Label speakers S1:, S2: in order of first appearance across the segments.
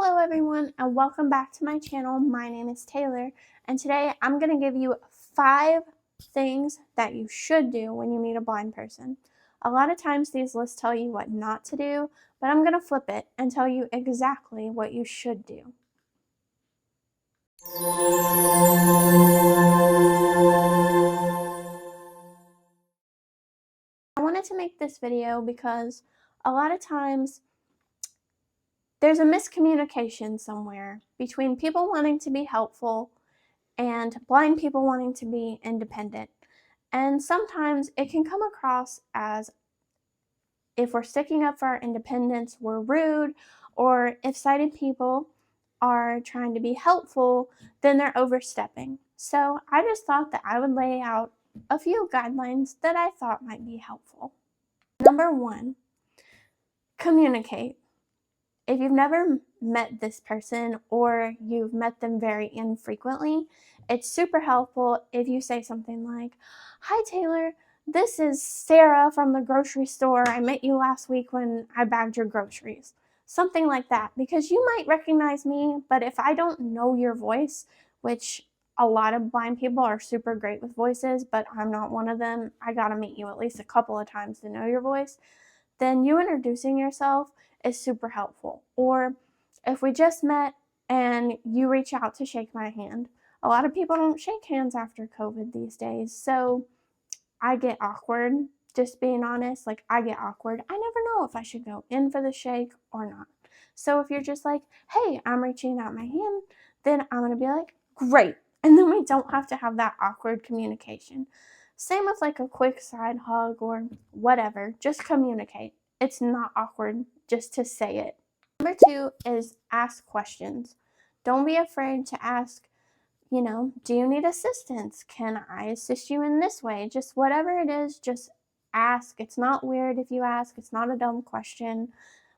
S1: Hello everyone and welcome back to my channel. My name is Taylor and today I'm going to give you 5 things that you should do when you meet a blind person. A lot of times these lists tell you what not to do, but I'm going to flip it and tell you exactly what you should do. I wanted to make this video because a lot of times there's a miscommunication somewhere between people wanting to be helpful and blind people wanting to be independent. And sometimes it can come across as if we're sticking up for our independence, we're rude, or if sighted people are trying to be helpful, then they're overstepping. So I just thought that I would lay out a few guidelines that I thought might be helpful. Number 1, communicate. If you've never met this person or you've met them very infrequently, it's super helpful if you say something like, "Hi Taylor, this is Sarah from the grocery store. I met you last week when I bagged your groceries." Something like that, because you might recognize me, but if I don't know your voice, which a lot of blind people are super great with voices, but I'm not one of them, I gotta meet you at least a couple of times to know your voice, then you introducing yourself is super helpful. Or if we just met and you reach out to shake my hand, a lot of people don't shake hands after COVID these days, so I get awkward, just being honest, like I get awkward. I never know if I should go in for the shake or not. So if you're just like, "Hey, I'm reaching out my hand," then I'm gonna be like, "Great." And then we don't have to have that awkward communication. Same with like a quick side hug or whatever, just communicate. It's not awkward just to say it. Number 2 is ask questions. Don't be afraid to ask, do you need assistance? Can I assist you in this way? Just whatever it is, just ask. It's not weird if you ask. It's not a dumb question.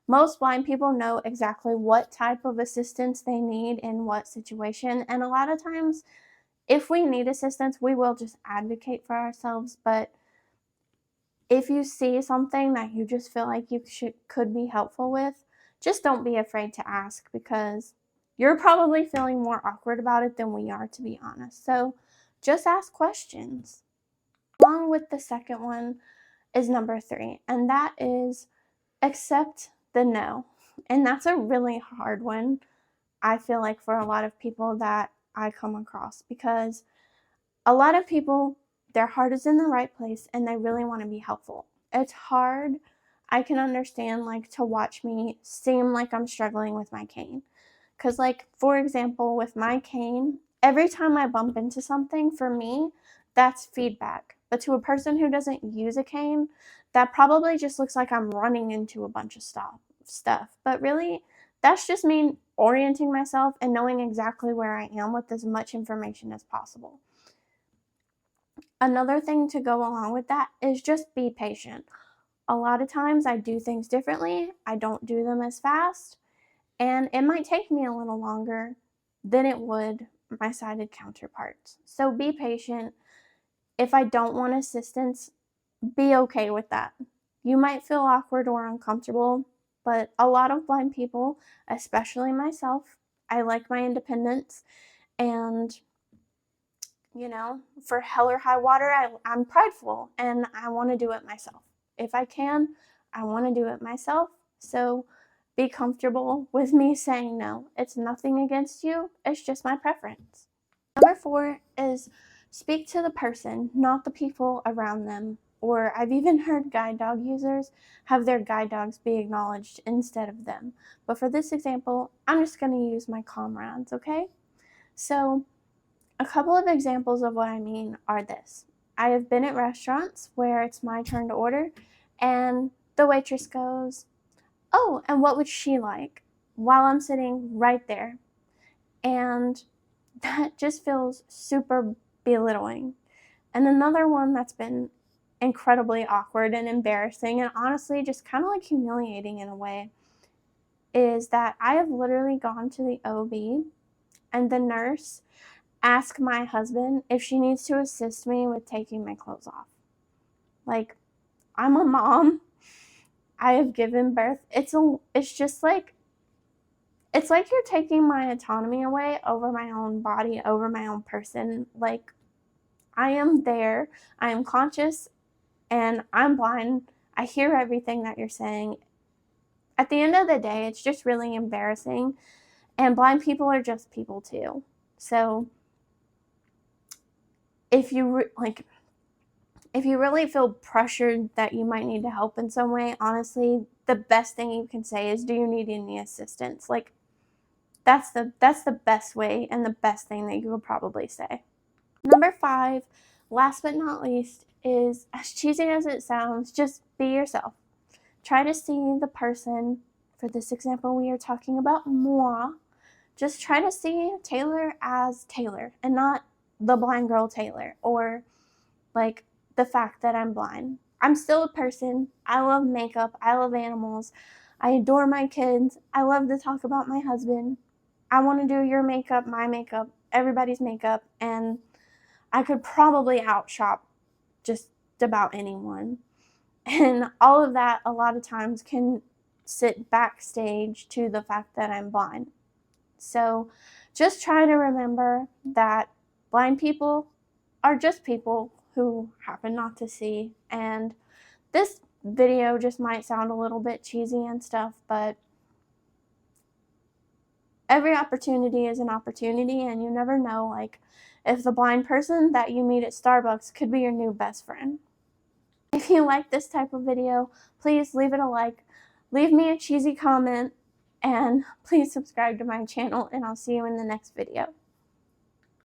S1: Most blind people know exactly what type of assistance they need in what situation. And a lot of times, if we need assistance, we will just advocate for ourselves. But if you see something that you just feel like you could be helpful with, just don't be afraid to ask, because you're probably feeling more awkward about it than we are, to be honest. So just ask questions. Along with the second one is number 3, and that is accept the no. And that's a really hard one, I feel like, for a lot of people that I come across, because a lot of people, their heart is in the right place and they really want to be helpful. It's hard, I can understand, like, to watch me seem like I'm struggling with my cane. Because, like, for example, with my cane, every time I bump into something, for me, that's feedback. But to a person who doesn't use a cane, that probably just looks like I'm running into a bunch of stuff. But really, that's just me orienting myself and knowing exactly where I am with as much information as possible. Another thing to go along with that is just be patient. A lot of times I do things differently. I don't do them as fast, and it might take me a little longer than it would my sighted counterparts. So be patient. If I don't want assistance, be okay with that. You might feel awkward or uncomfortable, but a lot of blind people, especially myself, I like my independence, and for hell or high water, I'm prideful and I want to do it myself. If I can, I want to do it myself. So be comfortable with me saying no. It's nothing against you, it's just my preference. Number 4 is speak to the person, not the people around them. Or I've even heard guide dog users have their guide dogs be acknowledged instead of them. But for this example, I'm just going to use my comrades, okay? So a couple of examples of what I mean are this. I have been at restaurants where it's my turn to order and the waitress goes, "Oh, and what would she like?" while I'm sitting right there. And that just feels super belittling. And another one that's been incredibly awkward and embarrassing and honestly just kind of like humiliating in a way is that I have literally gone to the OB and the nurse ask my husband if she needs to assist me with taking my clothes off. Like, I'm a mom. I have given birth. It's just like, It's like you're taking my autonomy away over my own body, over my own person. Like, I am there, I am conscious, and I'm blind. I hear everything that you're saying. At the end of the day, it's just really embarrassing, and blind people are just people too. So if you if you really feel pressured that you might need to help in some way, honestly, the best thing you can say is, do you need any assistance? Like, that's the best way and the best thing that you could probably say. Number 5, last but not least, is, as cheesy as it sounds, just be yourself. Try to see the person. For this example, we are talking about moi. Just try to see Taylor as Taylor and not the blind girl Taylor, or like the fact that I'm blind. I'm still a person. I love makeup. I love animals. I adore my kids. I love to talk about my husband. I want to do your makeup, my makeup, everybody's makeup, and I could probably outshop just about anyone. And all of that, a lot of times, can sit backstage to the fact that I'm blind. So just try to remember that blind people are just people who happen not to see. And this video just might sound a little bit cheesy and stuff, but every opportunity is an opportunity, and you never know, like, if the blind person that you meet at Starbucks could be your new best friend. If you like this type of video, please leave it a like, leave me a cheesy comment, and please subscribe to my channel, and I'll see you in the next video.